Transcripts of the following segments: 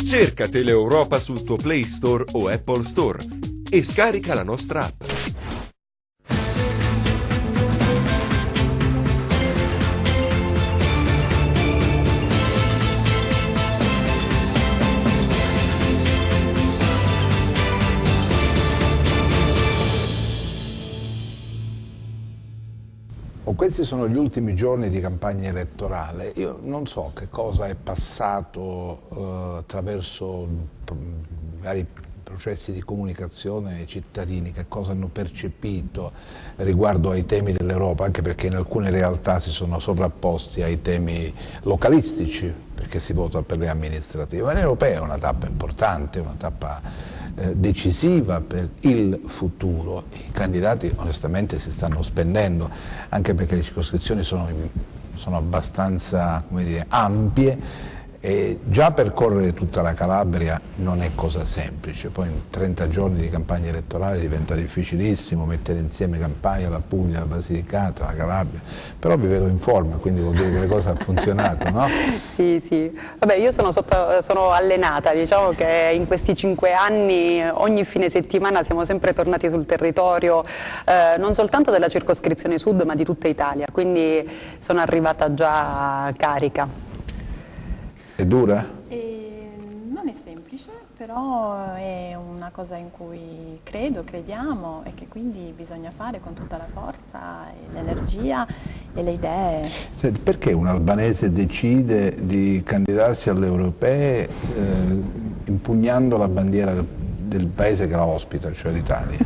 Cerca Teleeuropa sul tuo Play Store o Apple Store e scarica la nostra app. Questi sono gli ultimi giorni di campagna elettorale. Io non so che cosa è passato attraverso vari processi di comunicazione ai cittadini, che cosa hanno percepito riguardo ai temi dell'Europa, anche perché in alcune realtà si sono sovrapposti ai temi localistici, perché si vota per le amministrative. Ma l'Europea è una tappa importante, una tappa decisiva per il futuro. I candidati onestamente si stanno spendendo, anche perché le circoscrizioni sono abbastanza, come dire, ampie, e già percorrere tutta la Calabria non è cosa semplice. Poi in 30 giorni di campagna elettorale diventa difficilissimo mettere insieme Campania, la Puglia, la Basilicata, la Calabria, però vi vedo in forma, quindi vuol dire che le cose hanno funzionato, no? Sì, sì. Vabbè, io sono allenata, diciamo che in questi 5 anni ogni fine settimana siamo sempre tornati sul territorio, non soltanto della circoscrizione sud ma di tutta Italia, quindi sono arrivata già carica. È dura? Non è semplice, però è una cosa in cui crediamo e che quindi bisogna fare con tutta la forza, l'energia e le idee. Senti, perché un albanese decide di candidarsi alle europee impugnando la bandiera del paese che la ospita, cioè l'Italia?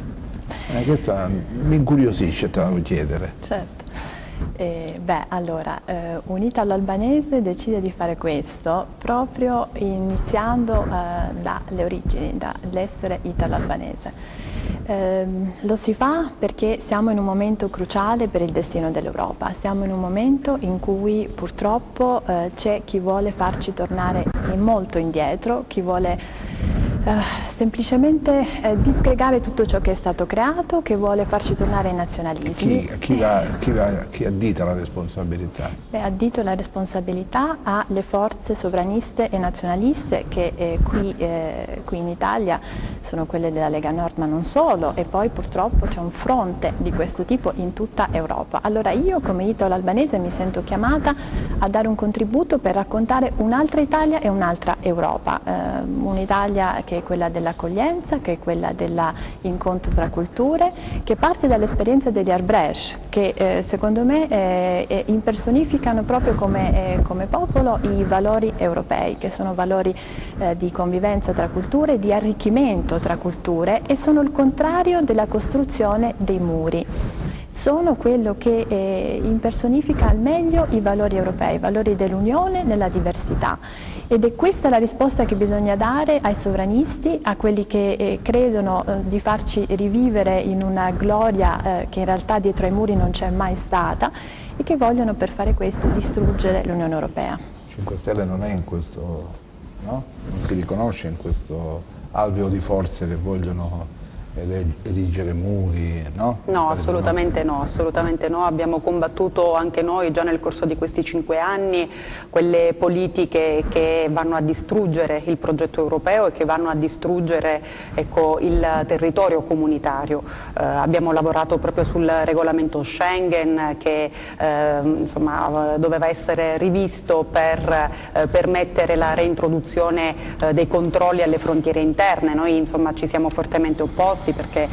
Questa mi incuriosisce, te la devo chiedere. Certo. Allora, un italo-albanese decide di fare questo proprio iniziando dalle origini, dall'essere italo-albanese. Lo si fa perché siamo in un momento cruciale per il destino dell'Europa, siamo in un momento in cui purtroppo c'è chi vuole farci tornare molto indietro, chi vuole semplicemente disgregare tutto ciò che è stato creato, che vuole farci tornare ai nazionalismi. Chi addita la responsabilità? Addito la responsabilità alle forze sovraniste e nazionaliste che qui in Italia sono quelle della Lega Nord, ma non solo, e poi purtroppo c'è un fronte di questo tipo in tutta Europa. Allora io come italo-albanese mi sento chiamata a dare un contributo per raccontare un'altra Italia e un'altra Europa, un'Italia che è quella dell'accoglienza, che è quella dell'incontro tra culture, che parte dall'esperienza degli Arbresh, che secondo me impersonificano proprio come popolo i valori europei, che sono valori di convivenza tra culture, di arricchimento tra culture, e sono il contrario della costruzione dei muri. Sono quello che impersonifica al meglio i valori europei, i valori dell'unione nella diversità. Ed è questa la risposta che bisogna dare ai sovranisti, a quelli che credono di farci rivivere in una gloria che in realtà dietro ai muri non c'è mai stata, e che vogliono per fare questo distruggere l'Unione Europea. 5 Stelle non è in questo, no? Non si riconosce in questo alveo di forze che vogliono erigere muri, no? No, assolutamente no, assolutamente no. Abbiamo combattuto anche noi già nel corso di questi 5 anni quelle politiche che vanno a distruggere il progetto europeo e che vanno a distruggere, ecco, il territorio comunitario. Abbiamo lavorato proprio sul regolamento Schengen che insomma, doveva essere rivisto per permettere la reintroduzione dei controlli alle frontiere interne. Noi insomma ci siamo fortemente opposti perché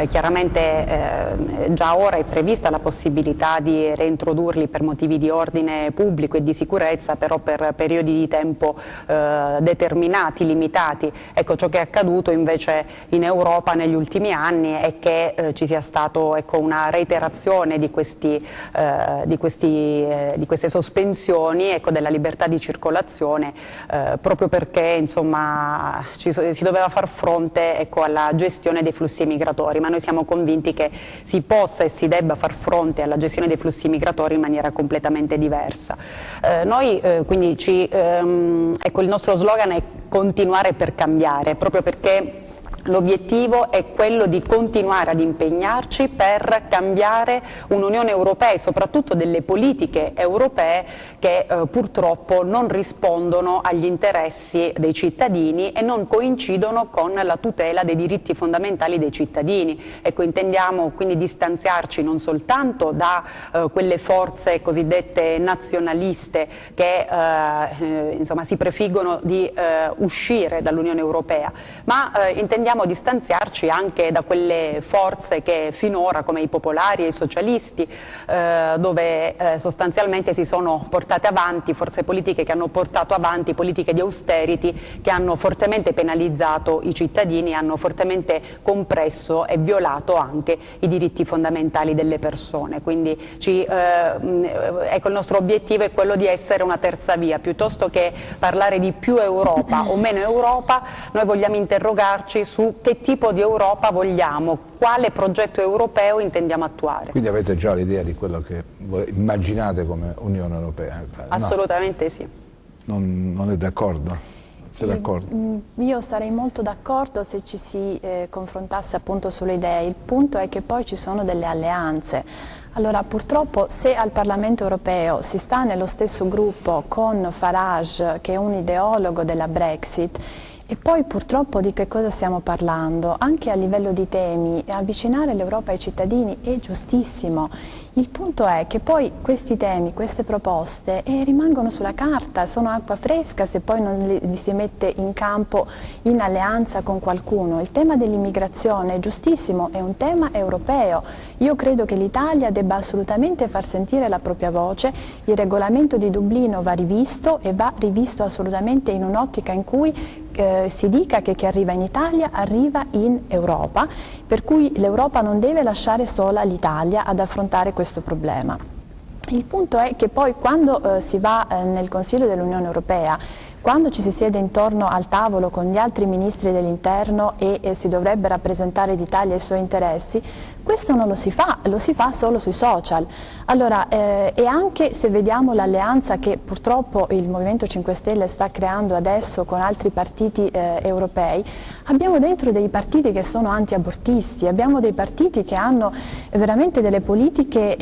chiaramente già ora è prevista la possibilità di reintrodurli per motivi di ordine pubblico e di sicurezza, però per periodi di tempo determinati, limitati. Ecco, ciò che è accaduto invece in Europa negli ultimi anni è che ci sia stato, ecco, una reiterazione di queste sospensioni, ecco, della libertà di circolazione, proprio perché insomma si doveva far fronte, ecco, alla gestione dei flussi migratori, ma noi siamo convinti che si possa e si debba far fronte alla gestione dei flussi migratori in maniera completamente diversa. Noi quindi ecco, il nostro slogan è continuare per cambiare, proprio perché L'obiettivo è quello di continuare ad impegnarci per cambiare un'Unione Europea e soprattutto delle politiche europee che purtroppo non rispondono agli interessi dei cittadini e non coincidono con la tutela dei diritti fondamentali dei cittadini. Ecco, intendiamo quindi distanziarci non soltanto da quelle forze cosiddette nazionaliste che insomma, si prefiggono di uscire dall'Unione Europea, ma intendiamo distanziarci anche da quelle forze che finora, come i popolari e i socialisti, dove sostanzialmente si sono portate avanti, forze politiche che hanno portato avanti politiche di austerity che hanno fortemente penalizzato i cittadini, hanno fortemente compresso e violato anche i diritti fondamentali delle persone. Quindi ecco, il nostro obiettivo è quello di essere una terza via, piuttosto che parlare di più Europa o meno Europa. Noi vogliamo interrogarci su che tipo di Europa vogliamo, quale progetto europeo intendiamo attuare. Quindi avete già l'idea di quello che immaginate come Unione Europea? Assolutamente no. Sì. Non è d'accordo? Sei d'accordo? Io sarei molto d'accordo se ci si confrontasse appunto sulle idee. Il punto è che poi ci sono delle alleanze. Allora, purtroppo, se al Parlamento europeo si sta nello stesso gruppo con Farage, che è un ideologo della Brexit, e poi purtroppo di che cosa stiamo parlando? Anche a livello di temi, avvicinare l'Europa ai cittadini è giustissimo. Il punto è che poi questi temi, queste proposte rimangono sulla carta, sono acqua fresca se poi non li si mette in campo in alleanza con qualcuno. Il tema dell'immigrazione è giustissimo, è un tema europeo. Io credo che l'Italia debba assolutamente far sentire la propria voce. Il regolamento di Dublino va rivisto e va rivisto assolutamente in un'ottica in cui si dica che chi arriva in Italia arriva in Europa, per cui l'Europa non deve lasciare sola l'Italia ad affrontare questo problema. Il punto è che poi quando si va nel Consiglio dell'Unione Europea, quando ci si siede intorno al tavolo con gli altri ministri dell'interno e si dovrebbe rappresentare l'Italia e i suoi interessi, questo non lo si fa solo sui social. Allora, e anche se vediamo l'alleanza che purtroppo il Movimento 5 Stelle sta creando adesso con altri partiti europei, abbiamo dentro dei partiti che sono anti-abortisti, abbiamo dei partiti che hanno veramente delle politiche,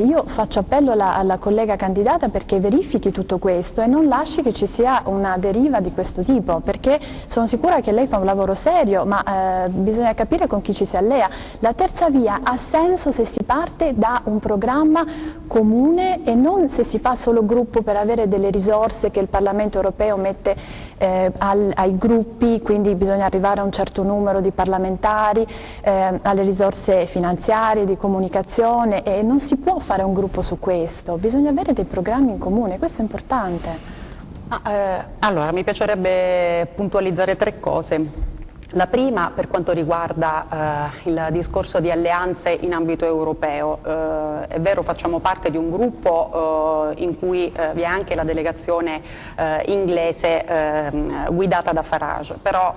io faccio appello alla collega candidata perché verifichi tutto questo e non lasci che ci sia una deriva di questo tipo, perché sono sicura che lei fa un lavoro serio, ma bisogna capire con chi ci si allea. La terza via ha senso se si parte da un programma comune e non se si fa solo gruppo per avere delle risorse che il Parlamento europeo mette ai gruppi, quindi bisogna arrivare a un certo numero di parlamentari, alle risorse finanziarie, di comunicazione, e non si può fare un gruppo su questo, bisogna avere dei programmi in comune, questo è importante. Allora, mi piacerebbe puntualizzare 3 cose. La prima, per quanto riguarda il discorso di alleanze in ambito europeo, è vero, facciamo parte di un gruppo in cui vi è anche la delegazione inglese guidata da Farage, però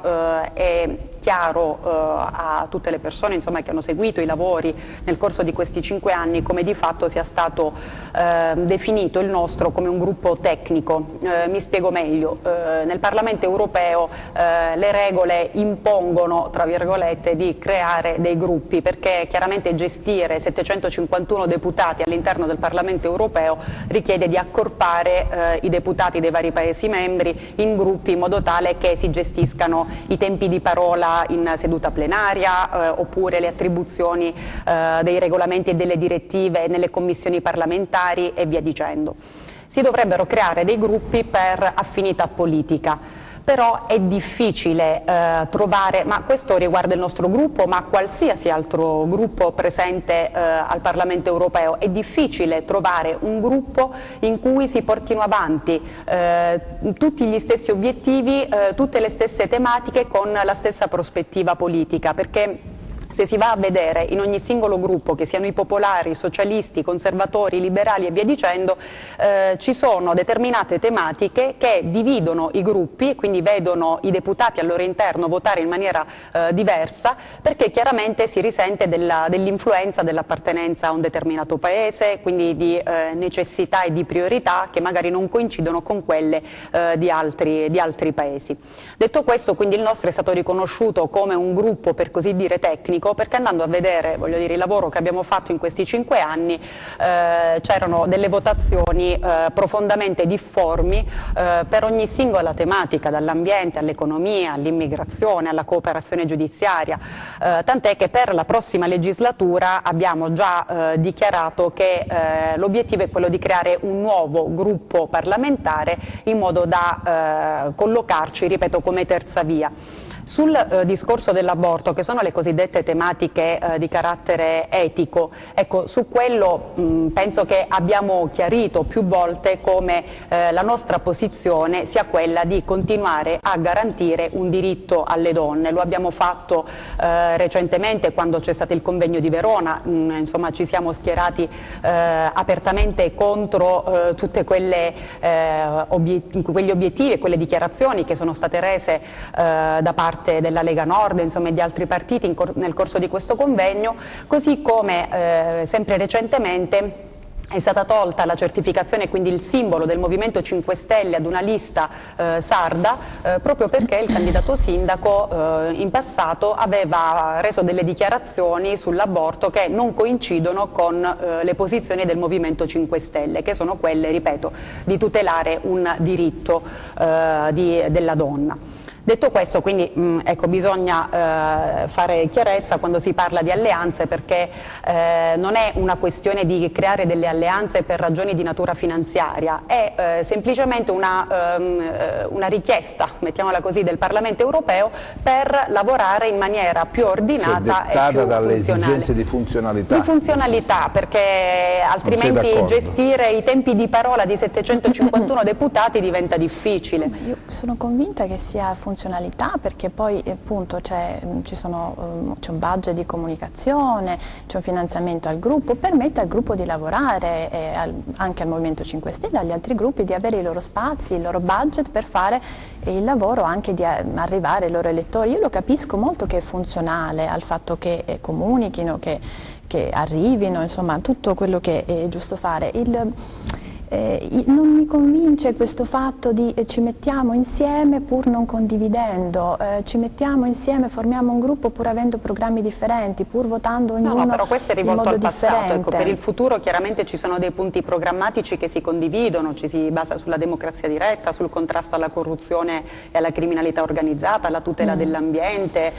è chiaro a tutte le persone, insomma, che hanno seguito i lavori nel corso di questi 5 anni come di fatto sia stato definito il nostro come un gruppo tecnico. Mi spiego meglio. Nel Parlamento europeo le regole impongono, tra virgolette, di creare dei gruppi, perché chiaramente gestire 751 deputati all'interno del Parlamento europeo richiede di accorpare i deputati dei vari Paesi membri in gruppi in modo tale che si gestiscano i tempi di parola in seduta plenaria oppure le attribuzioni dei regolamenti e delle direttive nelle commissioni parlamentari e via dicendo. Si dovrebbero creare dei gruppi per affinità politica. Però è difficile trovare, ma questo riguarda il nostro gruppo, ma qualsiasi altro gruppo presente al Parlamento europeo, è difficile trovare un gruppo in cui si portino avanti tutti gli stessi obiettivi, tutte le stesse tematiche con la stessa prospettiva politica, perché se si va a vedere in ogni singolo gruppo, che siano i popolari, i socialisti, i conservatori, i liberali e via dicendo, ci sono determinate tematiche che dividono i gruppi e quindi vedono i deputati al loro interno votare in maniera diversa, perché chiaramente si risente dell'influenza dell'appartenenza a un determinato paese, quindi di necessità e di priorità che magari non coincidono con quelle di altri paesi. Detto questo, quindi il nostro è stato riconosciuto come un gruppo, per così dire, tecnico, perché andando a vedere, voglio dire, il lavoro che abbiamo fatto in questi 5 anni, c'erano delle votazioni profondamente difformi per ogni singola tematica, dall'ambiente all'economia, all'immigrazione, alla cooperazione giudiziaria, tant'è che per la prossima legislatura abbiamo già dichiarato che l'obiettivo è quello di creare un nuovo gruppo parlamentare in modo da collocarci, ripeto, come terza via. Sul discorso dell'aborto, che sono le cosiddette tematiche di carattere etico, ecco, su quello penso che abbiamo chiarito più volte come la nostra posizione sia quella di continuare a garantire un diritto alle donne. Lo abbiamo fatto recentemente quando c'è stato il convegno di Verona, insomma ci siamo schierati apertamente contro tutte quegli obiettivi e quelle dichiarazioni che sono state rese da parte della Lega Nord, insomma, e di altri partiti nel corso di questo convegno, così come sempre recentemente è stata tolta la certificazione, quindi il simbolo del Movimento 5 Stelle ad una lista sarda, proprio perché il candidato sindaco in passato aveva reso delle dichiarazioni sull'aborto che non coincidono con le posizioni del Movimento 5 Stelle, che sono quelle, ripeto, di tutelare un diritto della donna. Detto questo, quindi ecco, bisogna fare chiarezza quando si parla di alleanze, perché non è una questione di creare delle alleanze per ragioni di natura finanziaria, è semplicemente una richiesta, mettiamola così, del Parlamento europeo per lavorare in maniera più ordinata, cioè, e più dalle funzionale. esigenze di funzionalità. Di funzionalità, perché altrimenti gestire i tempi di parola di 751 deputati diventa difficile. Ma io sono convinta che sia funzionalità, perché poi appunto c'è un budget di comunicazione, c'è un finanziamento al gruppo, permette al gruppo di lavorare, anche al Movimento 5 Stelle, agli altri gruppi, di avere i loro spazi, il loro budget per fare il lavoro anche di arrivare ai loro elettori. Io lo capisco molto che è funzionale al fatto che comunichino, che arrivino, insomma tutto quello che è giusto fare. Non mi convince questo fatto di ci mettiamo insieme pur non condividendo, ci mettiamo insieme, formiamo un gruppo pur avendo programmi differenti, pur votando ognuno No, però questo è rivolto al passato. differente. Ecco, per il futuro chiaramente ci sono dei punti programmatici che si condividono, ci si basa sulla democrazia diretta, sul contrasto alla corruzione e alla criminalità organizzata, la tutela dell'ambiente,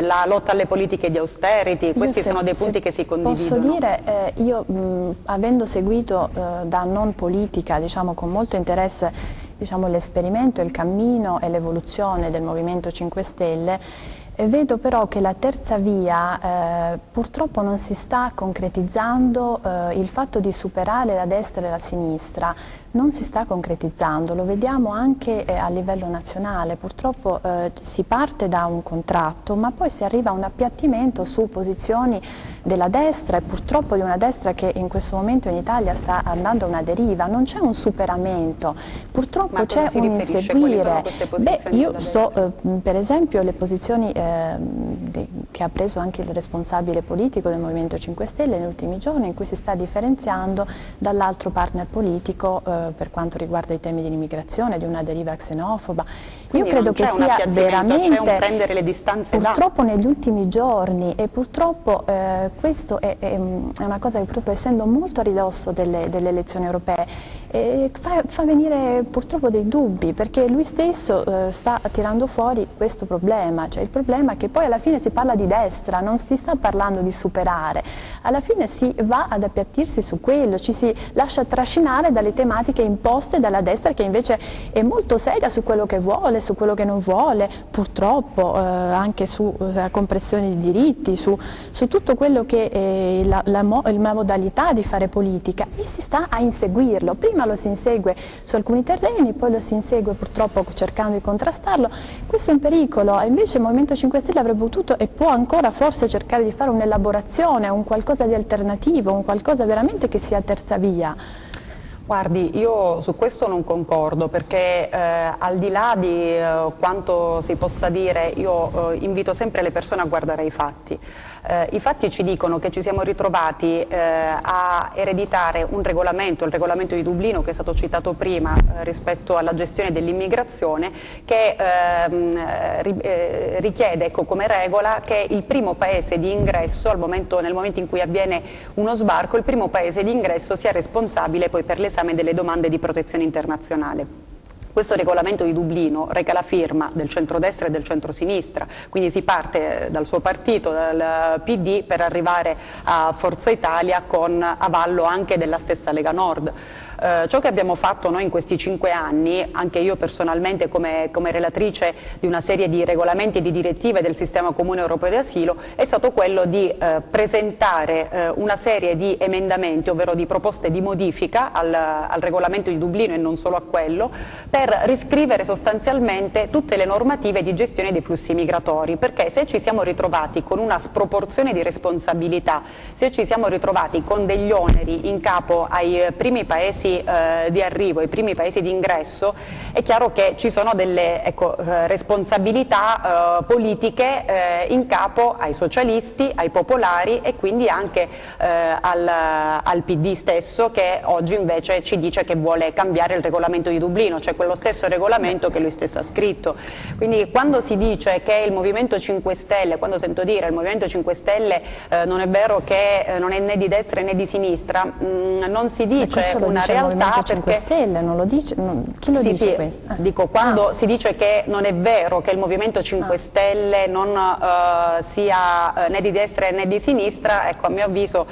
la lotta alle politiche di austerity. Questi sono dei punti che si condividono. Posso dire, io avendo seguito da non politica, diciamo, con molto interesse, diciamo, l'esperimento, il cammino e l'evoluzione del Movimento 5 Stelle, vedo però che la terza via purtroppo non si sta concretizzando, il fatto di superare la destra e la sinistra non si sta concretizzando, lo vediamo anche a livello nazionale. Purtroppo si parte da un contratto, ma poi si arriva a un appiattimento su posizioni della destra, e purtroppo di una destra che in questo momento in Italia sta andando a una deriva. Non c'è un superamento, purtroppo c'è un inseguire. Io sto per esempio le posizioni che ha preso anche il responsabile politico del Movimento 5 Stelle negli ultimi giorni, in cui si sta differenziando dall'altro partner politico per quanto riguarda i temi dell'immigrazione, di una deriva xenofoba. Quindi io credo che sia veramente, c'è un prendere le distanze purtroppo negli ultimi giorni, e purtroppo questo è una cosa che, purtroppo, essendo molto a ridosso delle elezioni europee, fa venire purtroppo dei dubbi, perché lui stesso sta tirando fuori questo problema, cioè il problema è che poi alla fine si parla di destra, non si sta parlando di superare, alla fine si va ad appiattirsi su quello, ci si lascia trascinare dalle tematiche imposte dalla destra, che invece è molto seria su quello che vuole, su quello che non vuole, purtroppo anche sulla compressione di diritti, su tutto quello che è la modalità di fare politica, e si sta a inseguirlo. Prima lo si insegue su alcuni terreni, poi lo si insegue purtroppo cercando di contrastarlo. Questo è un pericolo, e invece il Movimento 5 5 Stelle avrebbe potuto e può ancora forse cercare di fare un'elaborazione, un qualcosa di alternativo, un qualcosa veramente che sia terza via. Guardi, io su questo non concordo, perché al di là di quanto si possa dire, io invito sempre le persone a guardare i fatti. I fatti ci dicono che ci siamo ritrovati a ereditare un regolamento, il regolamento di Dublino, che è stato citato prima, rispetto alla gestione dell'immigrazione, che richiede, ecco, come regola che il primo paese di ingresso, nel momento in cui avviene uno sbarco, il primo paese di ingresso sia responsabile poi per l'esame delle domande di protezione internazionale. Questo regolamento di Dublino reca la firma del centrodestra e del centrosinistra, quindi si parte dal suo partito, dal PD, per arrivare a Forza Italia con avallo anche della stessa Lega Nord. Ciò che abbiamo fatto noi in questi 5 anni, anche io personalmente come relatrice di una serie di regolamenti e di direttive del sistema comune europeo di asilo, è stato quello di presentare una serie di emendamenti, ovvero di proposte di modifica al regolamento di Dublino e non solo a quello, per riscrivere sostanzialmente tutte le normative di gestione dei flussi migratori, perché se ci siamo ritrovati con una sproporzione di responsabilità, se ci siamo ritrovati con degli oneri in capo ai primi paesi di arrivo, ai primi paesi di ingresso, è chiaro che ci sono delle responsabilità politiche in capo ai socialisti, ai popolari e quindi anche al PD stesso, che oggi invece ci dice che vuole cambiare il regolamento di Dublino, cioè quello stesso regolamento che lui stesso ha scritto. Quindi quando si dice che il Movimento 5 Stelle, quando sento dire il Movimento 5 Stelle non è vero che non è né di destra né di sinistra, non si dice una realtà, il Movimento 5 Stelle, non lo dice, chi lo dice questo? Dico, quando si dice che non è vero che il Movimento 5 Stelle non sia né di destra né di sinistra, ecco, a mio avviso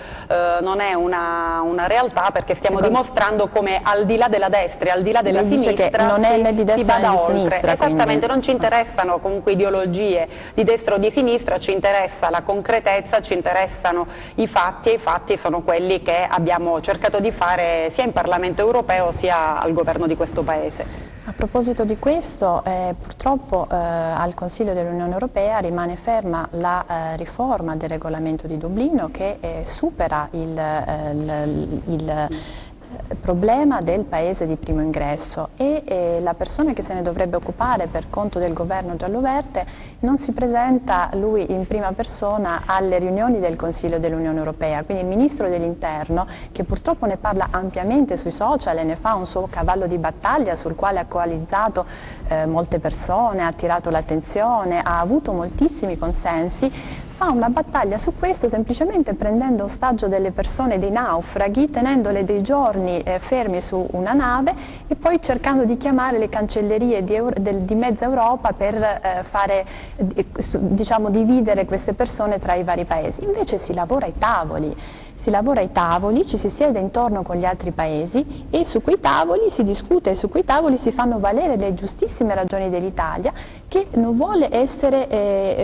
non è una realtà, perché stiamo dimostrando come al di là della destra e al di là della sinistra non è né di destra né di sinistra. Esattamente, quindi non ci interessano comunque ideologie di destra o di sinistra, ci interessa la concretezza, ci interessano i fatti, e i fatti sono quelli che abbiamo cercato di fare sia in Parlamento europeo sia al governo di questo Paese. A proposito di questo, purtroppo al Consiglio dell'Unione Europea rimane ferma la riforma del regolamento di Dublino, che supera il problema del paese di primo ingresso, e la persona che se ne dovrebbe occupare per conto del governo giallo-verde non si presenta lui in prima persona alle riunioni del Consiglio dell'Unione Europea, quindi il Ministro dell'Interno, che purtroppo ne parla ampiamente sui social e ne fa un suo cavallo di battaglia sul quale ha coalizzato molte persone, ha attirato l'attenzione, ha avuto moltissimi consensi, fa una battaglia su questo semplicemente prendendo ostaggio delle persone, dei naufraghi, tenendole dei giorni fermi su una nave e poi cercando di chiamare le cancellerie di mezza Europa per diciamo, dividere queste persone tra i vari paesi. Invece si lavora ai tavoli, ci si siede intorno con gli altri paesi e su quei tavoli si discute, e su quei tavoli si fanno valere le giustissime ragioni dell'Italia, che non vuole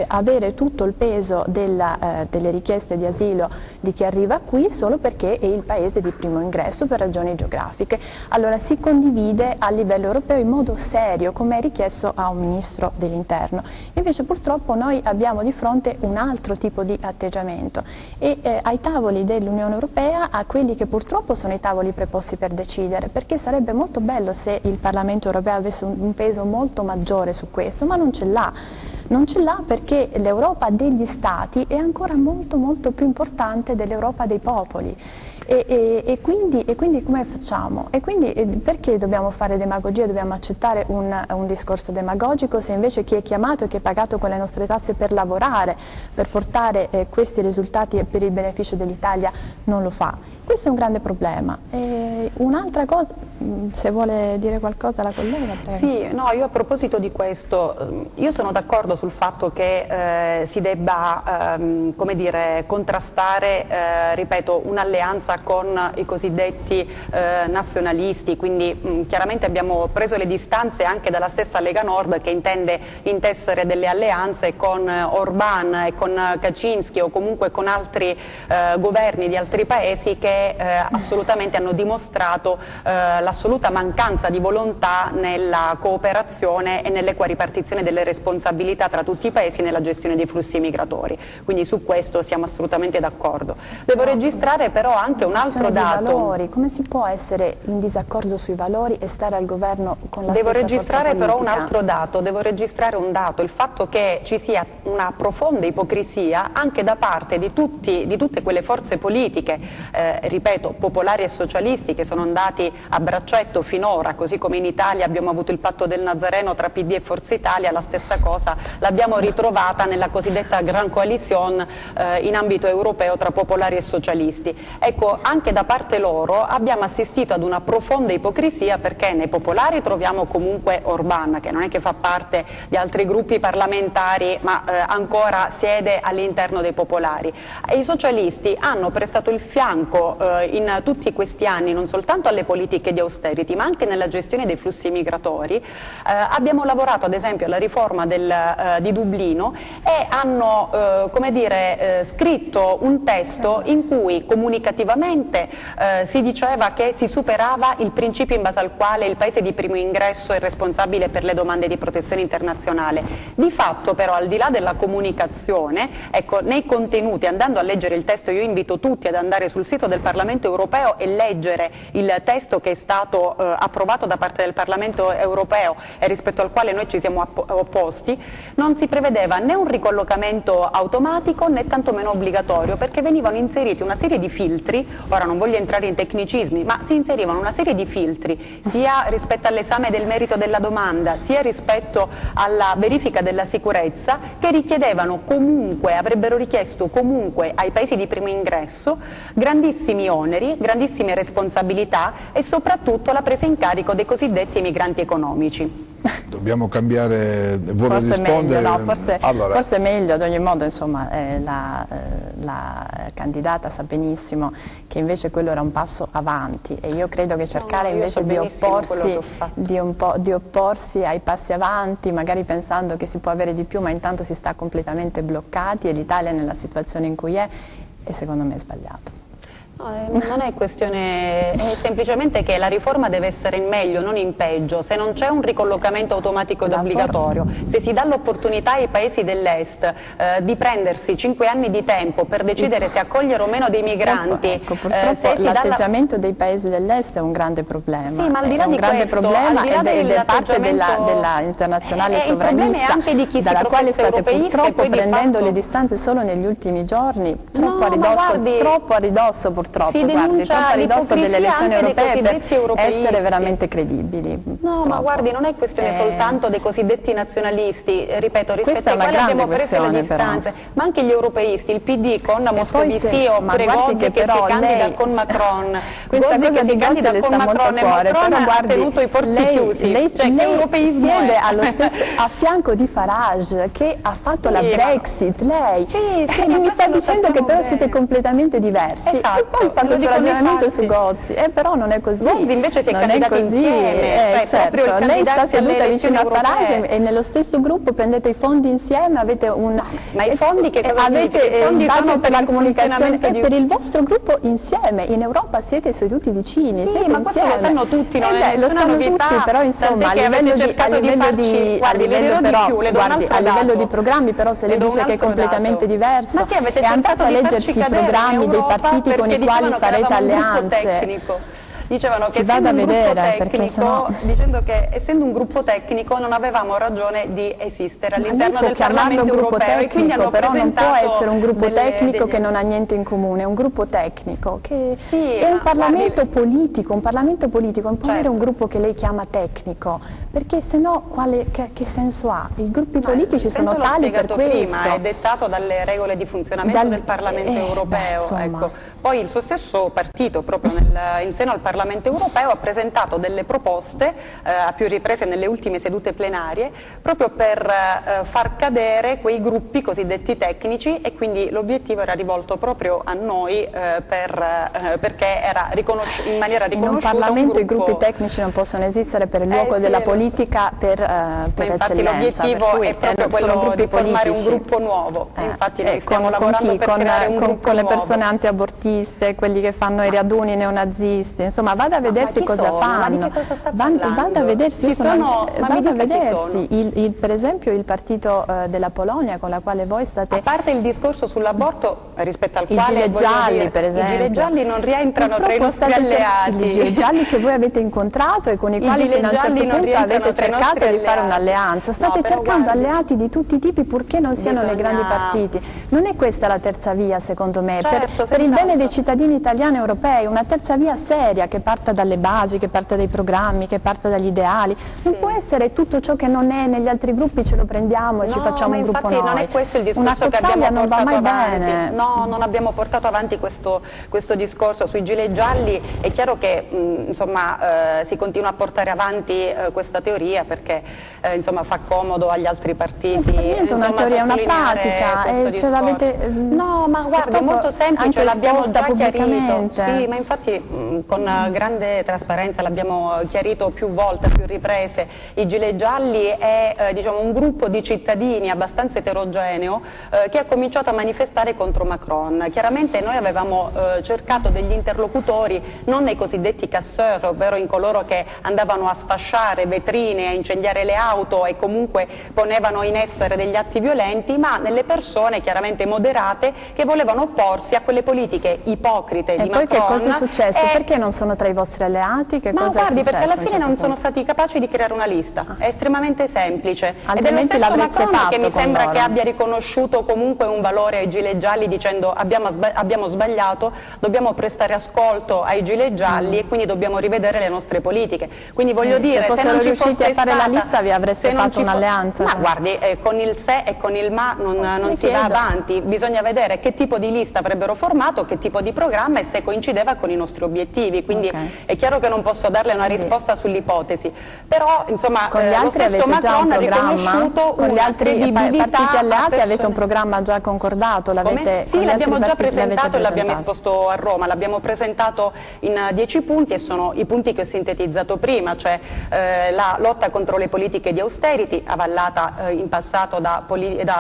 avere tutto il peso delle richieste di asilo di chi arriva qui solo perché è il paese di primo ingresso per ragioni geografiche. Allora si condivide a livello europeo in modo serio, come è richiesto a un Ministro dell'Interno. Invece purtroppo noi abbiamo di fronte un altro tipo di atteggiamento e ai tavoli dell'Unione Europea, a quelli che purtroppo sono i tavoli preposti per decidere, perché sarebbe molto bello se il Parlamento europeo avesse un peso molto maggiore su questo, ma non ce l'ha. Non ce l'ha perché l'Europa degli Stati è ancora molto molto più importante dell'Europa dei popoli. E quindi come facciamo? E quindi perché dobbiamo fare demagogia, dobbiamo accettare un discorso demagogico, se invece chi è chiamato e chi è pagato con le nostre tasse per lavorare, per portare questi risultati per il beneficio dell'Italia non lo fa? Questo è un grande problema. Un'altra cosa, se vuole dire qualcosa la collega, prego. Sì, no, io a proposito di questo, io sono d'accordo sul fatto che si debba, come dire, contrastare, ripeto, un'alleanza con i cosiddetti nazionalisti, quindi chiaramente abbiamo preso le distanze anche dalla stessa Lega Nord, che intende intessere delle alleanze con Orbán e con Kaczynski o comunque con altri governi di altri paesi che che assolutamente hanno dimostrato l'assoluta mancanza di volontà nella cooperazione e nell'equa ripartizione delle responsabilità tra tutti i paesi nella gestione dei flussi migratori. Quindi su questo siamo assolutamente d'accordo. Devo registrare però anche un altro dato. Valori. Come si può essere in disaccordo sui valori e stare al governo con la Devo stessa registrare forza però un politica? altro dato, devo registrare un dato, il fatto che ci sia una profonda ipocrisia anche da parte di tutte quelle forze politiche, ripeto, popolari e socialisti, che sono andati a braccetto finora, così come in Italia abbiamo avuto il patto del Nazareno tra PD e Forza Italia, la stessa cosa l'abbiamo ritrovata nella cosiddetta Gran Coalition in ambito europeo tra popolari e socialisti. Ecco, anche da parte loro abbiamo assistito ad una profonda ipocrisia, perché nei popolari troviamo comunque Orban, che non è che fa parte di altri gruppi parlamentari, ma ancora siede all'interno dei popolari. E i socialisti hanno prestato il fianco in tutti questi anni non soltanto alle politiche di austerity, ma anche nella gestione dei flussi migratori. Abbiamo lavorato ad esempio alla riforma di Dublino e hanno come dire, scritto un testo in cui comunicativamente si diceva che si superava il principio in base al quale il paese di primo ingresso è responsabile per le domande di protezione internazionale. Di fatto però, al di là della comunicazione, ecco, nei contenuti, andando a leggere il testo, io invito tutti ad andare sul sito del Parlamento europeo e leggere il testo che è stato approvato da parte del Parlamento europeo e rispetto al quale noi ci siamo opposti, non si prevedeva né un ricollocamento automatico né tantomeno obbligatorio, perché venivano inseriti una serie di filtri. Ora non voglio entrare in tecnicismi, ma si inserivano una serie di filtri sia rispetto all'esame del merito della domanda, sia rispetto alla verifica della sicurezza, che richiedevano comunque, avrebbero richiesto comunque ai paesi di primo ingresso grandissimi oneri, grandissime responsabilità e soprattutto la presa in carico dei cosiddetti migranti economici. Dobbiamo cambiare, vuole forse rispondere? Meglio, no, forse, allora. forse meglio, ad ogni modo insomma, la candidata sa benissimo che invece quello era un passo avanti e io credo che cercare invece di opporsi ai passi avanti, magari pensando che si può avere di più, ma intanto si sta completamente bloccati e l'Italia nella situazione in cui è secondo me sbagliato. No, non è questione, è semplicemente che la riforma deve essere in meglio, non in peggio. Se non c'è un ricollocamento automatico ed obbligatorio, se si dà l'opportunità ai paesi dell'est di prendersi 5 anni di tempo per decidere se accogliere o meno dei migranti, purtroppo l'atteggiamento dei paesi dell'est è un grande problema. Sì, ma al di là di questo, ed è parte della internazionale sovranista dalla quale state purtroppo prendendo le distanze solo negli ultimi giorni, troppo a ridosso si denuncia a ridosso delle elezioni europee per europeisti. Essere veramente credibili. No, purtroppo. ma guardi, non è questione soltanto dei cosiddetti nazionalisti, ripeto, rispetto ai quali abbiamo preso le distanze, ma anche gli europeisti, il PD con Moscovici oppure Gozzi che si candida con Macron, questa cosa di Gozzi le sta molto a cuore, però guardi, ha tenuto i porti chiusi, lei siede a fianco di Farage che ha fatto la Brexit, lei mi sta dicendo che però siete completamente diversi. E poi fa questo ragionamento su Gozzi, però non è così. Gozzi invece si è candidato insieme, certo, lei sta seduta vicino a Farage e nello stesso gruppo prendete i fondi insieme, avete un... Ma i fondi che cosa avete il budget per la comunicazione e per il vostro gruppo insieme, in Europa siete seduti vicini, sì, siete ma questo insieme. Lo sanno tutti, non è lo sanno novità, tutti, però insomma a livello di programmi, però se lei dice che è completamente diverso, è andato a leggersi i programmi dei partiti con i quali farete alleanze. Dicevano che essendo un gruppo tecnico, dicendo che essendo un gruppo tecnico non avevamo ragione di esistere all'interno del Parlamento europeo e quindi hanno però non può essere un gruppo tecnico che non ha niente in comune, è un gruppo tecnico che è un Parlamento politico, un può avere un gruppo che lei chiama tecnico, perché se no che senso ha? I gruppi politici sono tali per questo. Prima è dettato dalle regole di funzionamento del Parlamento europeo, ecco. Poi il suo stesso partito proprio in seno al Parlamento europeo ha presentato delle proposte a più riprese nelle ultime sedute plenarie proprio per far cadere quei gruppi cosiddetti tecnici e quindi l'obiettivo era rivolto proprio a noi perché era in maniera riconosciuta. In un Parlamento i gruppi tecnici non possono esistere per il luogo della politica per eccellenza. Infatti l'obiettivo è proprio quello di formare un gruppo nuovo, infatti noi stiamo lavorando per creare un gruppo con le nuovo. persone antiabortive abortiste, quelli che fanno i raduni neonazisti, insomma vada a vedersi cosa fanno. Ma di che cosa sta parlando? Vada a vedersi, per esempio il partito della Polonia con la quale voi state... A parte il discorso sull'aborto rispetto al I quale gilet gialli, per esempio. I gilet gialli non rientrano tra i nostri alleati. I gilet gialli che voi avete incontrato e con i quali fino a un certo punto avete cercato di fare un'alleanza. State cercando alleati di tutti i tipi purché non siano nei grandi partiti. Non è questa la terza via, secondo me, certo, per il bene dei cittadini italiani e europei, una terza via seria che parta dalle basi, che parta dai programmi, che parta dagli ideali. Non può essere tutto ciò che non è negli altri gruppi ce lo prendiamo e ci facciamo un gruppo noi. Non è questo il discorso che abbiamo non va portato mai avanti. bene. No, non abbiamo portato avanti questo discorso sui gilet gialli. È chiaro che insomma, si continua a portare avanti questa teoria perché insomma, fa comodo agli altri partiti. Niente, una teoria, una pratica. Ce l'avete, no, ma guarda, è molto semplice, l'abbiamo già chiarito. Sì, ma infatti con grande trasparenza l'abbiamo chiarito più volte, a più riprese. I gilet gialli è diciamo, un gruppo di cittadini abbastanza eterogeneo che ha cominciato a manifestare contro Macron. Chiaramente noi avevamo cercato degli interlocutori non nei cosiddetti casseur, ovvero in coloro che andavano a sfasciare vetrine, a incendiare le auto e comunque ponevano in essere degli atti violenti, ma nelle persone chiaramente moderate che volevano opporsi a quelle politiche ipocrite di Macron. E poi che cosa è successo? Perché non sono tra i vostri alleati? Che cosa guardi, è successo, perché alla fine non sono stati capaci di creare una lista, è estremamente semplice. Ed è lo stesso Macron che mi sembra che abbia riconosciuto comunque un valore ai gilet gialli dicendo abbiamo sbagliato, dobbiamo prestare ascolto ai gilet gialli e quindi dobbiamo rivedere le nostre politiche. Quindi voglio dire, se non ci riusciti a fare la lista vi avreste fatto un'alleanza? Ma guardi, con il se e con il ma non si va avanti, bisogna vedere che tipo di lista avrebbero formato, che tipo di programma e se coincideva con i nostri obiettivi, quindi è chiaro che non posso darle una risposta sull'ipotesi, però insomma lo stesso Macron ha riconosciuto una credibilità. Partiti alleati avete un programma già concordato? Sì, l'abbiamo già presentato e l'abbiamo esposto a Roma, l'abbiamo presentato in 10 punti e sono i punti che ho sintetizzato prima, cioè la lotta contro le politiche di austerity, avallata in passato da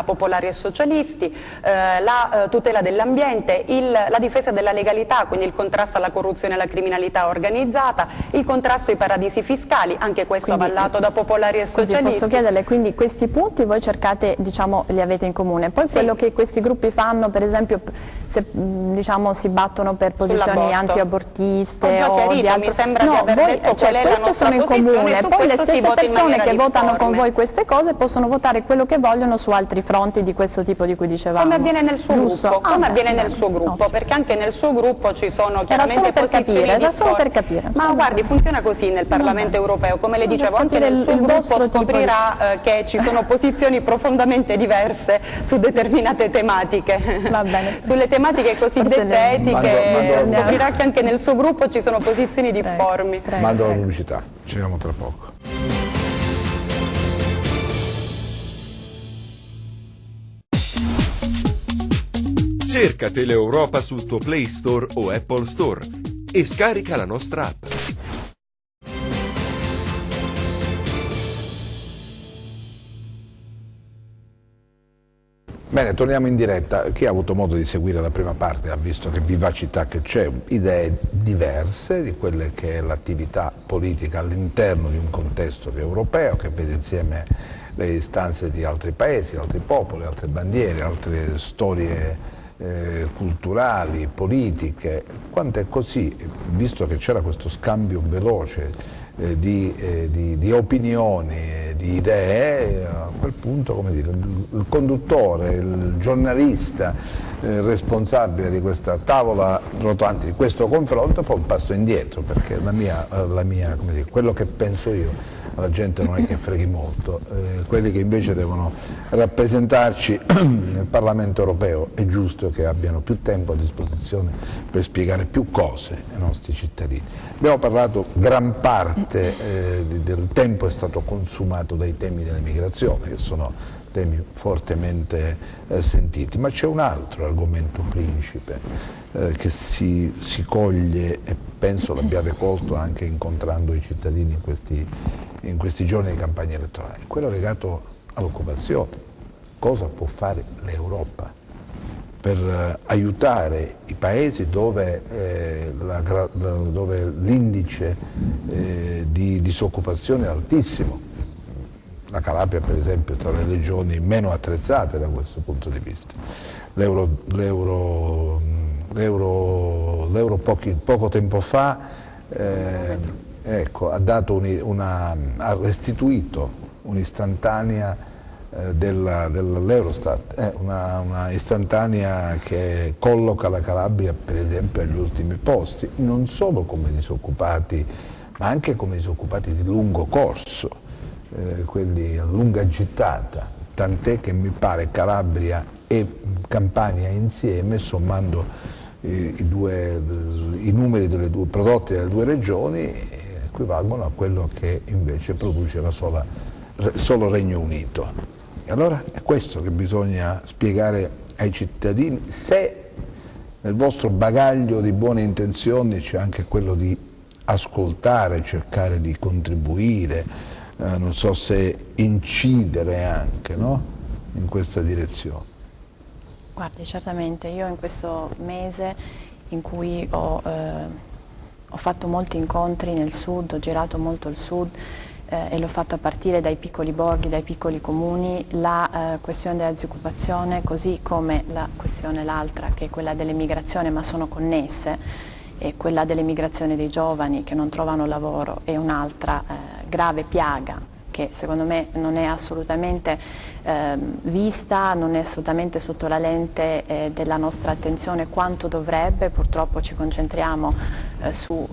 popolari e socialisti, la tutela dell'ambiente, la difesa della legalità, quindi il contrasto alla corruzione e alla criminalità organizzata, il contrasto ai paradisi fiscali, anche questo avallato da popolari e socialisti. Posso chiederle, quindi questi punti voi cercate, diciamo, li avete in comune, poi quello che questi gruppi fanno, per esempio, se diciamo si battono per posizioni anti-abortiste o di altro, mi sembra di aver detto qual è la nostra sono in comune, poi le stesse persone che votano con voi queste cose possono votare quello che vogliono su altri fronti di questo tipo di cui dicevamo. Come avviene nel suo gruppo, nel suo gruppo, perché anche nel suo gruppo ci sono chiaramente posizioni era solo per capire. Ma guardi, funziona così nel Parlamento europeo, come le dicevo, anche nel suo gruppo scoprirà che ci sono posizioni profondamente diverse su determinate tematiche. Va bene. Sulle tematiche cosiddette etiche scoprirà che anche nel suo gruppo ci sono posizioni difformi. Mando la pubblicità, ci vediamo tra poco. Cerca Teleeuropa sul tuo Play Store o Apple Store e scarica la nostra app. Bene, torniamo in diretta. Chi ha avuto modo di seguire la prima parte ha visto che vivacità che c'è, idee diverse di quelle che è l'attività politica all'interno di un contesto europeo che vede insieme le istanze di altri paesi, altri popoli, altre bandiere, altre storie culturali, politiche. Quanto è così, visto che c'era questo scambio veloce di opinioni, di idee, a quel punto, come dire, il conduttore, il giornalista responsabile di questa tavola rotante, di questo confronto, fa un passo indietro, perché come dire, quello che penso io la gente non è che freghi molto, quelli che invece devono rappresentarci nel Parlamento europeo è giusto che abbiano più tempo a disposizione per spiegare più cose ai nostri cittadini. Abbiamo parlato, gran parte del tempo è stato consumato dai temi dell'immigrazione, che sono temi fortemente sentiti, ma c'è un altro argomento principe che si coglie e penso l'abbiate colto anche incontrando i cittadini in questi giorni di campagna elettorale, quello legato all'occupazione. Cosa può fare l'Europa per aiutare i paesi dove l'indice di disoccupazione è altissimo. La Calabria, per esempio, è tra le regioni meno attrezzate da questo punto di vista. L'euro poco tempo fa ecco, ha restituito un'istantanea dell'Eurostat, una istantanea che colloca la Calabria, per esempio, agli ultimi posti, non solo come disoccupati, ma anche come disoccupati di lungo corso, quelli a lunga gittata, tant'è che mi pare Calabria e Campania insieme, sommando i numeri prodotti dalle due regioni, equivalgono a quello che invece produce solo Regno Unito. E allora è questo che bisogna spiegare ai cittadini, se nel vostro bagaglio di buone intenzioni c'è anche quello di ascoltare, cercare di contribuire, non so se incidere anche, no? In questa direzione. Guardi, certamente io in questo mese in cui ho fatto molti incontri nel sud, ho girato molto il sud, e l'ho fatto a partire dai piccoli borghi, dai piccoli comuni, la questione della disoccupazione, così come la questione l'altra che è quella dell'emigrazione, ma sono connesse, e quella dell'emigrazione dei giovani che non trovano lavoro è un'altra grave piaga che secondo me non è assolutamente vista, non è assolutamente sotto la lente della nostra attenzione quanto dovrebbe. Purtroppo ci concentriamo su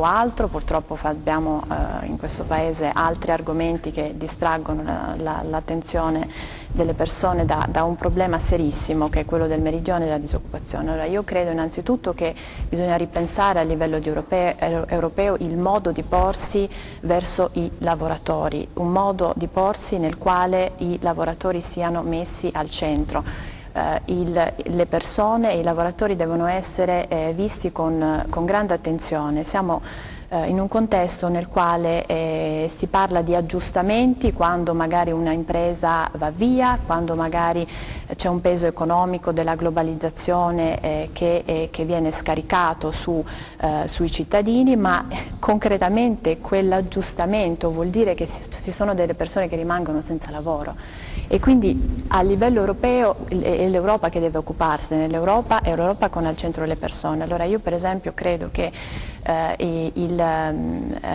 altro, purtroppo abbiamo in questo Paese altri argomenti che distraggono l'attenzione delle persone da un problema serissimo che è quello del meridione e della disoccupazione. Allora io credo innanzitutto che bisogna ripensare a livello europeo il modo di porsi verso i lavoratori, un modo di porsi nel quale i lavoratori siano messi al centro. Le persone e i lavoratori devono essere visti con grande attenzione. Siamo in un contesto nel quale si parla di aggiustamenti quando magari una impresa va via, quando magari c'è un peso economico della globalizzazione che viene scaricato sui cittadini, ma concretamente quell'aggiustamento vuol dire che ci sono delle persone che rimangono senza lavoro. E quindi a livello europeo è l'Europa che deve occuparsene, l'Europa è l'Europa con al centro le persone. Allora io per esempio credo che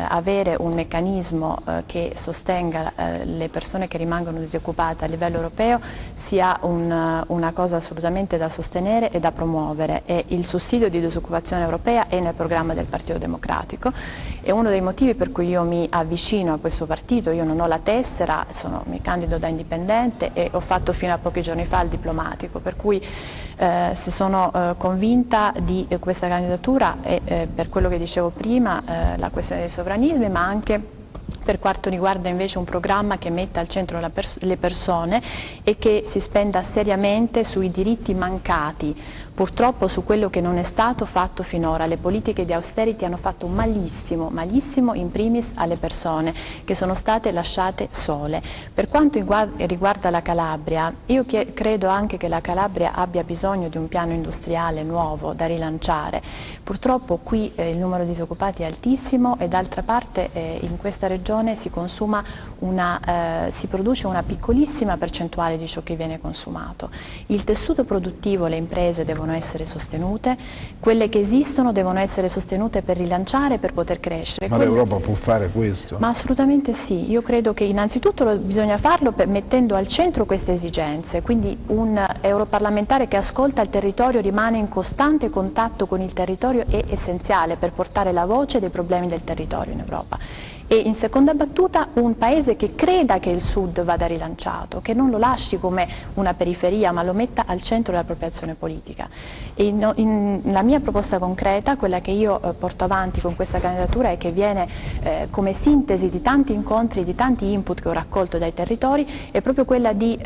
avere un meccanismo che sostenga le persone che rimangono disoccupate a livello europeo sia una cosa assolutamente da sostenere e da promuovere, e il sussidio di disoccupazione europea è nel programma del Partito Democratico. È uno dei motivi per cui io mi avvicino a questo partito. Io non ho la tessera, mi candido da indipendente e ho fatto fino a pochi giorni fa il diplomatico, per cui se sono convinta di questa candidatura e per quello che dicevo prima, la questione dei sovranismi, ma anche per quanto riguarda invece un programma che metta al centro le persone e che si spenda seriamente sui diritti mancati, purtroppo su quello che non è stato fatto finora. Le politiche di austerity hanno fatto malissimo, malissimo in primis alle persone che sono state lasciate sole. Per quanto riguarda la Calabria, io credo anche che la Calabria abbia bisogno di un piano industriale nuovo da rilanciare. Purtroppo qui il numero di disoccupati è altissimo e d'altra parte in questa regione si produce una piccolissima percentuale di ciò che viene consumato. Il tessuto produttivo, le imprese devono essere sostenute, quelle che esistono devono essere sostenute per rilanciare, per poter crescere. Ma l'Europa può fare questo? Ma assolutamente sì, io credo che innanzitutto bisogna farlo mettendo al centro queste esigenze, quindi un europarlamentare che ascolta il territorio, rimane in costante contatto con il territorio è essenziale per portare la voce dei problemi del territorio in Europa. E in seconda battuta un paese che creda che il Sud vada rilanciato, che non lo lasci come una periferia ma lo metta al centro della propria azione politica. E la mia proposta concreta, quella che io porto avanti con questa candidatura e che viene come sintesi di tanti incontri, di tanti input che ho raccolto dai territori, è proprio quella di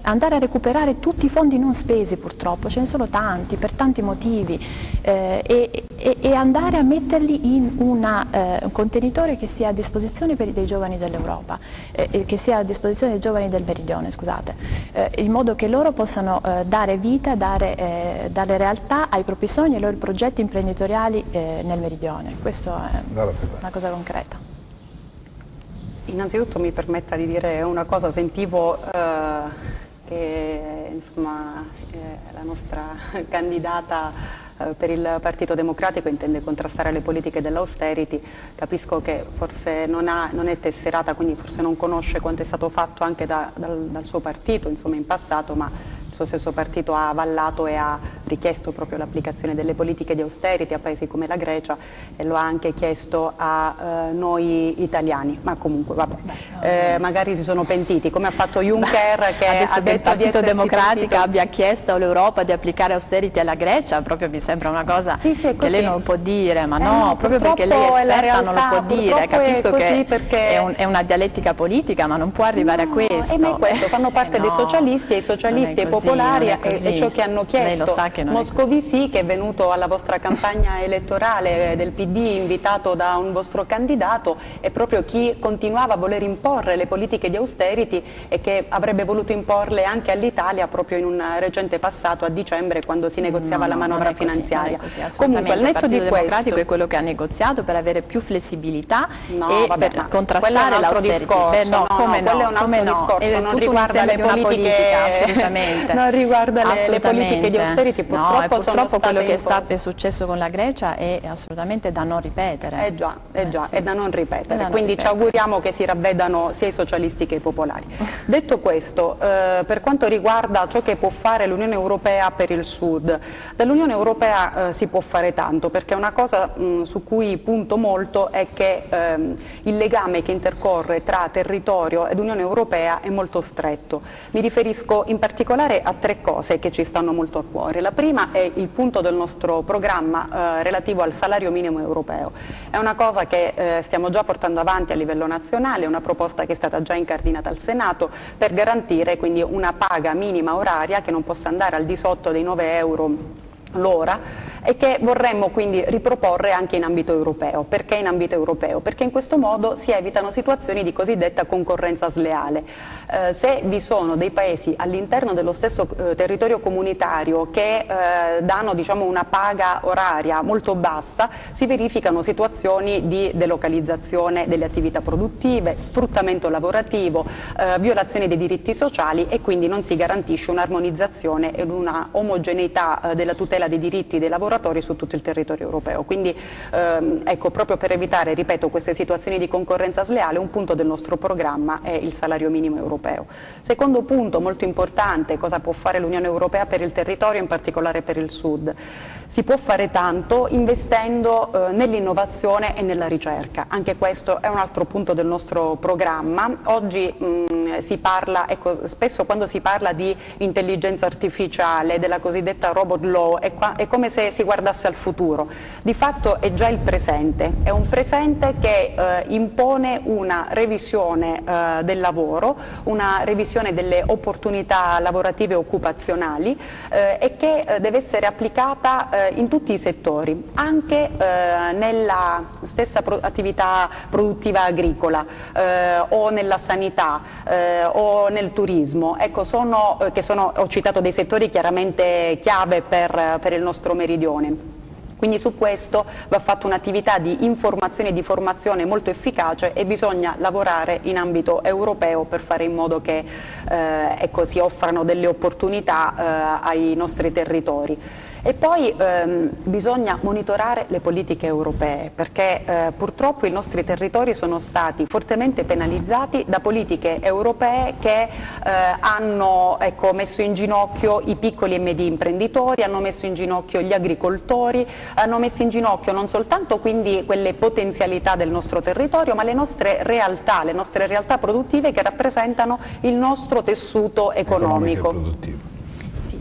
andare a recuperare tutti i fondi non spesi, purtroppo ce ne sono tanti per tanti motivi, e andare a metterli in un contenitore che sia disposizione dei giovani dell'Europa, che sia a disposizione dei giovani del Meridione, scusate, in modo che loro possano dare vita, dare realtà ai propri sogni e ai loro progetti imprenditoriali nel Meridione. Questo è una cosa concreta. Innanzitutto mi permetta di dire una cosa, sentivo che insomma, la nostra candidata per il Partito Democratico intende contrastare le politiche dell'austerity. Capisco che forse non è tesserata, quindi forse non conosce quanto è stato fatto anche dal suo partito, insomma, in passato, ma il suo stesso partito ha avallato e ha richiesto proprio l'applicazione delle politiche di austerity a paesi come la Grecia, e lo ha anche chiesto a noi italiani, ma comunque vabbè, magari si sono pentiti, come ha fatto Juncker, che ha detto che il Partito Democratico abbia chiesto all'Europa di applicare austerity alla Grecia, proprio mi sembra una cosa che lei non può dire, ma no, proprio perché lei è esperta non lo può dire. Capisco che è una dialettica politica, ma non può arrivare a questo. E ma questo fanno parte dei socialisti, e i socialisti e i popolari, e ciò che hanno chiesto. Moscovici, che è venuto alla vostra campagna elettorale del PD invitato da un vostro candidato, è proprio chi continuava a voler imporre le politiche di austerity e che avrebbe voluto imporle anche all'Italia proprio in un recente passato, a dicembre, quando si negoziava la manovra finanziaria. Comunque al netto di questo, il Partito Democratico è quello che ha negoziato per avere più flessibilità per contrastare l'austerity. Quello è un altro discorso, non riguarda le politiche, assolutamente. Non riguarda le politiche di austerity, purtroppo quello che è successo con la Grecia è assolutamente da non ripetere. È da non ripetere, quindi ci auguriamo che si ravvedano sia i socialisti che i popolari. Detto questo, per quanto riguarda ciò che può fare l'Unione Europea per il Sud, dall'Unione Europea si può fare tanto, perché una cosa su cui punto molto è che il legame che intercorre tra territorio ed Unione Europea è molto stretto. Mi riferisco in particolare a tre cose che ci stanno molto a cuore. La prima è il punto del nostro programma relativo al salario minimo europeo. È una cosa che stiamo già portando avanti a livello nazionale, una proposta che è stata già incardinata al Senato per garantire quindi una paga minima oraria che non possa andare al di sotto dei 9 euro l'ora, e che vorremmo quindi riproporre anche in ambito europeo. Perché in ambito europeo? Perché in questo modo si evitano situazioni di cosiddetta concorrenza sleale. Se vi sono dei paesi all'interno dello stesso territorio comunitario che danno, diciamo, una paga oraria molto bassa, si verificano situazioni di delocalizzazione delle attività produttive, sfruttamento lavorativo, violazione dei diritti sociali, e quindi non si garantisce un'armonizzazione ed una omogeneità della tutela dei diritti dei lavoratori su tutto il territorio europeo. Quindi ecco, proprio per evitare, ripeto, queste situazioni di concorrenza sleale, un punto del nostro programma è il salario minimo europeo. Secondo punto molto importante: cosa può fare l'Unione Europea per il territorio, in particolare per il Sud? Si può fare tanto investendo nell'innovazione e nella ricerca. Anche questo è un altro punto del nostro programma. Oggi si parla, ecco, spesso quando si parla di intelligenza artificiale, della cosiddetta robot law, è come se si guardasse al futuro. Di fatto è già il presente, è un presente che impone una revisione del lavoro, una revisione delle opportunità lavorative e occupazionali, e che deve essere applicata in tutti i settori, anche nella stessa attività produttiva agricola o nella sanità o nel turismo. Ecco, ho citato dei settori chiaramente chiave per il nostro meridione. Quindi su questo va fatta un'attività di informazione e di formazione molto efficace, e bisogna lavorare in ambito europeo per fare in modo che ecco, si offrano delle opportunità ai nostri territori. E poi bisogna monitorare le politiche europee, perché purtroppo i nostri territori sono stati fortemente penalizzati da politiche europee che hanno, ecco, messo in ginocchio i piccoli e medi imprenditori, hanno messo in ginocchio gli agricoltori, hanno messo in ginocchio non soltanto quindi quelle potenzialità del nostro territorio, ma le nostre realtà produttive che rappresentano il nostro tessuto economico. Sì,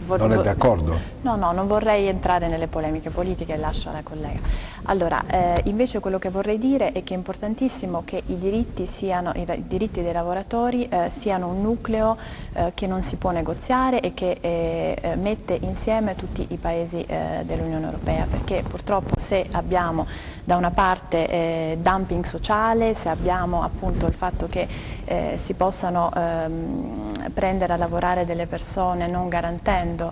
non è d'accordo? No, non vorrei entrare nelle polemiche politiche, lascio alla collega. Allora, invece quello che vorrei dire è che è importantissimo che i diritti dei lavoratori siano un nucleo che non si può negoziare e che mette insieme tutti i paesi dell'Unione Europea, perché purtroppo se abbiamo da una parte dumping sociale, se abbiamo appunto il fatto che si possano prendere a lavorare delle persone non garantendo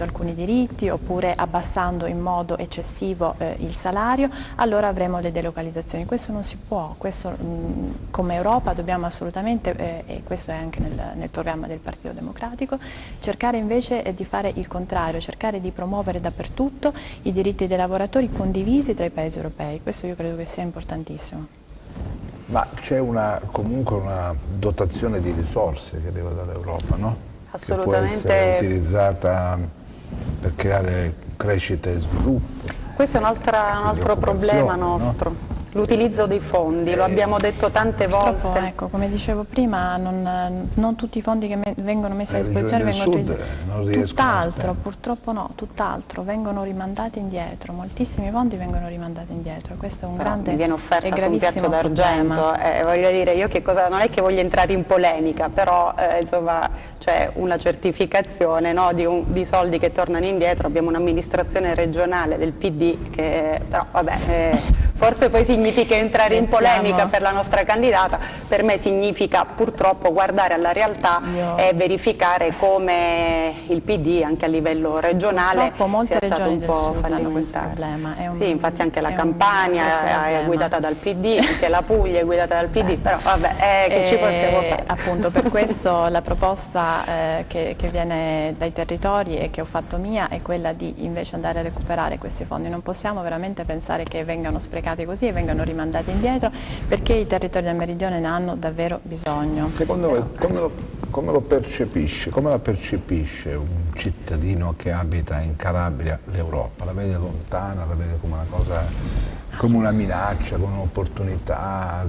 alcuni diritti oppure abbassando in modo eccessivo il salario, allora avremo le delocalizzazioni. Questo non si può, questo come Europa dobbiamo assolutamente, e questo è anche nel programma del Partito Democratico, cercare invece di fare il contrario, cercare di promuovere dappertutto i diritti dei lavoratori condivisi tra i paesi europei. Questo io credo che sia importantissimo. Ma c'è comunque una dotazione di risorse che arriva dall'Europa, no? Assolutamente. Che può essere utilizzata per creare crescita e sviluppo. Questo è un altro problema nostro. No? L'utilizzo dei fondi, lo abbiamo detto tante volte. Ecco, come dicevo prima, non tutti i fondi che vengono messi a disposizione vengono utilizzati. Tutt'altro, purtroppo no, tutt'altro, vengono rimandati indietro, moltissimi fondi vengono rimandati indietro. Questo è un grande viene offerta e gravissimo su un piatto d'argento. Voglio dire, io non è che voglio entrare in polemica, però insomma c'è una certificazione, no, di soldi che tornano indietro. Abbiamo un'amministrazione regionale del PD che però vabbè, forse poi significa entrare in polemica per la nostra candidata. Per me significa purtroppo guardare alla realtà e verificare come il PD anche a livello regionale sia stato un po' fallimentare. Sì, infatti anche la Campania è guidata dal PD, anche la Puglia è guidata dal PD, però vabbè, che ci possiamo fare? Appunto per questo la proposta che viene dai territori e che ho fatto mia è quella di invece andare a recuperare questi fondi. Non possiamo veramente pensare che vengano sprecati così e vengano rimandati indietro, perché i territori del meridione ne hanno davvero bisogno. Secondo voi come lo percepisce, come la percepisce un cittadino che abita in Calabria l'Europa? La vede lontana, la vede come una cosa, come una minaccia, come un'opportunità?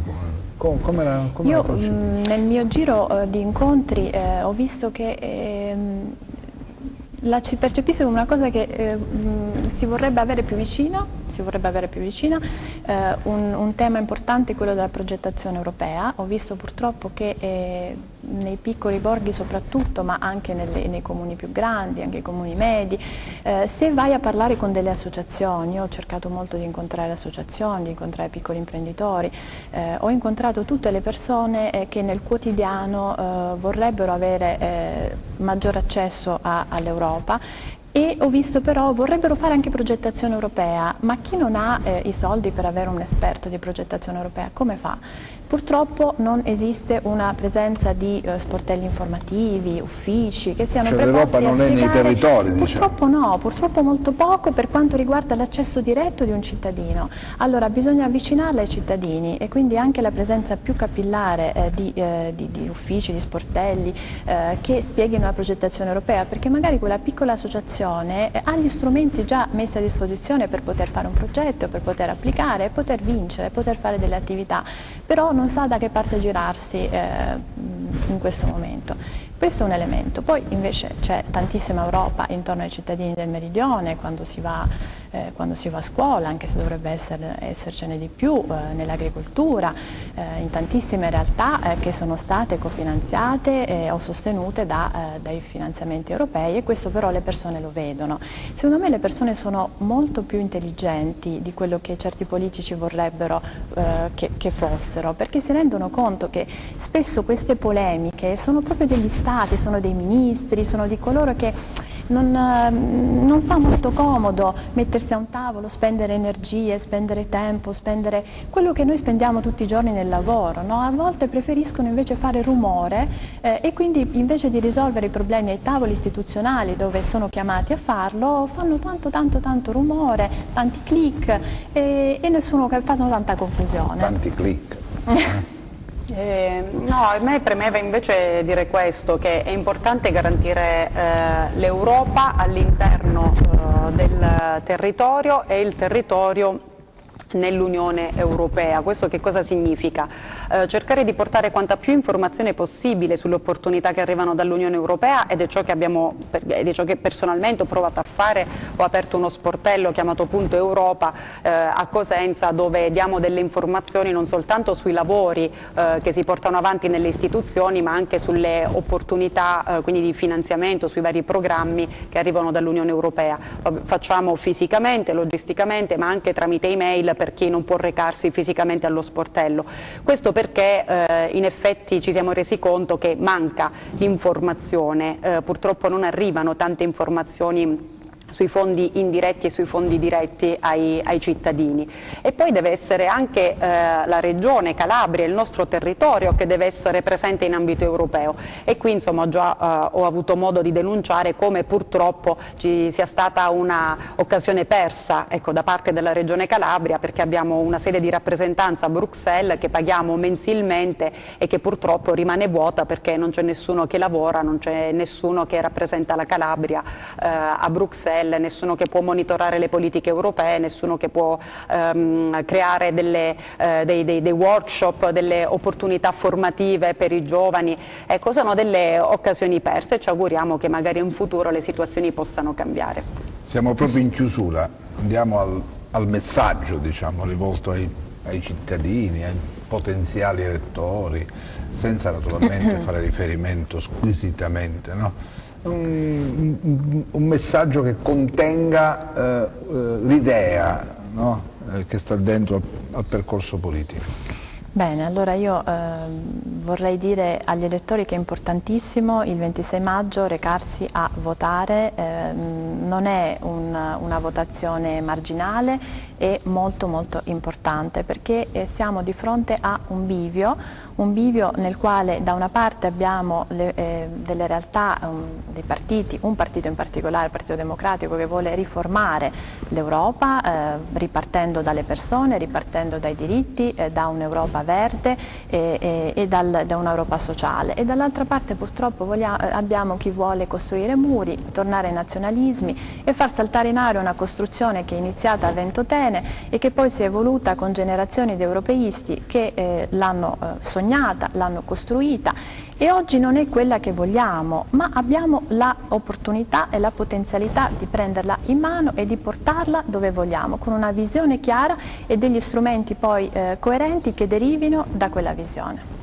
Come la percepisce? Nel mio giro di incontri ho visto che la ci percepisce come una cosa che si vorrebbe avere più vicina, un tema importante è quello della progettazione europea. Ho visto purtroppo che nei piccoli borghi soprattutto, ma anche nei comuni più grandi, anche i comuni medi, se vai a parlare con delle associazioni, io ho cercato molto di incontrare associazioni, di incontrare piccoli imprenditori, ho incontrato tutte le persone che nel quotidiano vorrebbero avere maggior accesso all'Europa, e ho visto però vorrebbero fare anche progettazione europea, ma chi non ha i soldi per avere un esperto di progettazione europea come fa? Purtroppo non esiste una presenza di sportelli informativi, uffici che siano preposti a spiegare. L'Europa non è nei territori, purtroppo diciamo. No, purtroppo molto poco per quanto riguarda l'accesso diretto di un cittadino. Allora bisogna avvicinarla ai cittadini e quindi anche la presenza più capillare di uffici, di sportelli che spieghino la progettazione europea, perché magari quella piccola associazione ha gli strumenti già messi a disposizione per poter fare un progetto, per poter applicare, poter vincere, poter fare delle attività, però non sa da che parte girarsi in questo momento. Questo è un elemento. Poi invece c'è tantissima Europa intorno ai cittadini del Meridione quando si va a scuola, anche se dovrebbe essercene di più, nell'agricoltura, in tantissime realtà che sono state cofinanziate o sostenute dai finanziamenti europei, e questo però le persone lo vedono. Secondo me le persone sono molto più intelligenti di quello che certi politici vorrebbero che fossero, perché si rendono conto che spesso queste polemiche sono proprio degli stati, sono dei ministri, sono di coloro che non fa molto comodo mettersi a un tavolo, spendere energie, spendere tempo, spendere quello che noi spendiamo tutti i giorni nel lavoro, no? A volte preferiscono invece fare rumore e quindi invece di risolvere i problemi ai tavoli istituzionali dove sono chiamati a farlo, fanno tanto rumore, tanti click e nessuno fanno tanta confusione. Tanti click. No, a me premeva invece dire questo, che è importante garantire l'Europa all'interno del territorio e il territorio nell'Unione Europea. Questo che cosa significa? Cercare di portare quanta più informazione possibile sulle opportunità che arrivano dall'Unione Europea, ed è ciò che personalmente ho provato a fare. Ho aperto uno sportello chiamato Punto Europa a Cosenza, dove diamo delle informazioni non soltanto sui lavori che si portano avanti nelle istituzioni, ma anche sulle opportunità quindi di finanziamento, sui vari programmi che arrivano dall'Unione Europea. Facciamo fisicamente, logisticamente, ma anche tramite email per chi non può recarsi fisicamente allo sportello. Questo perché in effetti ci siamo resi conto che manca l'informazione, purtroppo non arrivano tante informazioni sui fondi indiretti e sui fondi diretti ai cittadini. E poi deve essere anche la Regione Calabria, il nostro territorio, che deve essere presente in ambito europeo, e qui insomma già ho avuto modo di denunciare come purtroppo ci sia stata una occasione persa, ecco, da parte della Regione Calabria, perché abbiamo una sede di rappresentanza a Bruxelles che paghiamo mensilmente e che purtroppo rimane vuota, perché non c'è nessuno che lavora, non c'è nessuno che rappresenta la Calabria a Bruxelles, nessuno che può monitorare le politiche europee, nessuno che può creare dei workshop, delle opportunità formative per i giovani. Ecco, sono delle occasioni perse e ci auguriamo che magari in futuro le situazioni possano cambiare. Siamo proprio in chiusura, andiamo al messaggio, diciamo, rivolto ai cittadini, ai potenziali elettori, senza naturalmente fare riferimento squisitamente, no? Un messaggio che contenga l'idea, no? Che sta dentro al percorso politico. Bene, allora io vorrei dire agli elettori che è importantissimo il 26 maggio recarsi a votare, non è una votazione marginale, è molto molto importante, perché siamo di fronte a un bivio nel quale da una parte abbiamo delle realtà, dei partiti, un partito in particolare, il Partito Democratico, che vuole riformare l'Europa ripartendo dalle persone, ripartendo dai diritti, da un'Europa verde e da un'Europa sociale, e dall'altra parte purtroppo abbiamo chi vuole costruire muri, tornare ai nazionalismi e far saltare in aria una costruzione che è iniziata a Ventotene e che poi si è evoluta con generazioni di europeisti che l'hanno sognata, l'hanno costruita, e oggi non è quella che vogliamo, ma abbiamo l'opportunità e la potenzialità di prenderla in mano e di portarla dove vogliamo, con una visione chiara e degli strumenti poi coerenti che derivino da quella visione.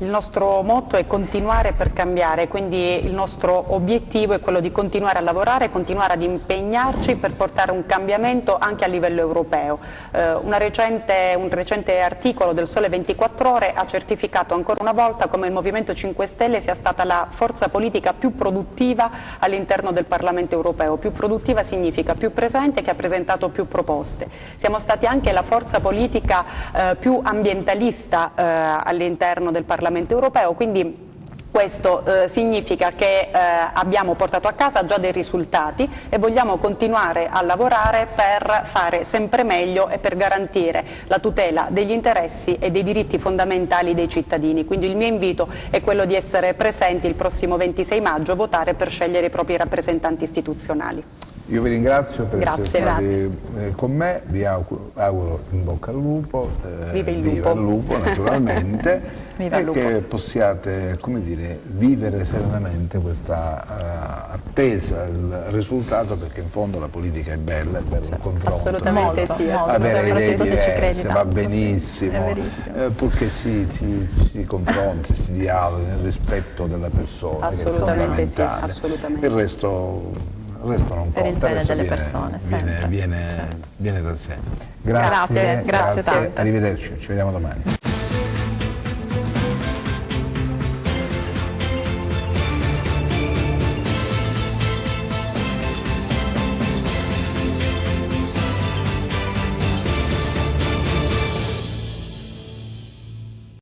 Il nostro motto è continuare per cambiare, quindi il nostro obiettivo è quello di continuare a lavorare, continuare ad impegnarci per portare un cambiamento anche a livello europeo. Un recente articolo del Sole 24 Ore ha certificato ancora una volta come il Movimento 5 Stelle sia stata la forza politica più produttiva all'interno del Parlamento europeo. Più produttiva significa più presente, che ha presentato più proposte. Siamo stati anche la forza politica più ambientalista all'interno del Parlamento europeo, quindi questo significa che abbiamo portato a casa già dei risultati e vogliamo continuare a lavorare per fare sempre meglio e per garantire la tutela degli interessi e dei diritti fondamentali dei cittadini. Quindi il mio invito è quello di essere presenti il prossimo 26 maggio, votare per scegliere i propri rappresentanti istituzionali. Io vi ringrazio per essere stati con me, vi auguro in bocca al lupo, viva il lupo naturalmente, e che possiate, come dire, vivere serenamente questa attesa del risultato, perché in fondo la politica è bello il confronto. Assolutamente sì, avere idee diverse va benissimo, purché si confronti, si dialoghi nel rispetto della persona, che è fondamentale. Assolutamente. Il resto non per conta, il bene delle persone, viene da sé. Grazie Grazie, tanto. arrivederci, ci vediamo domani.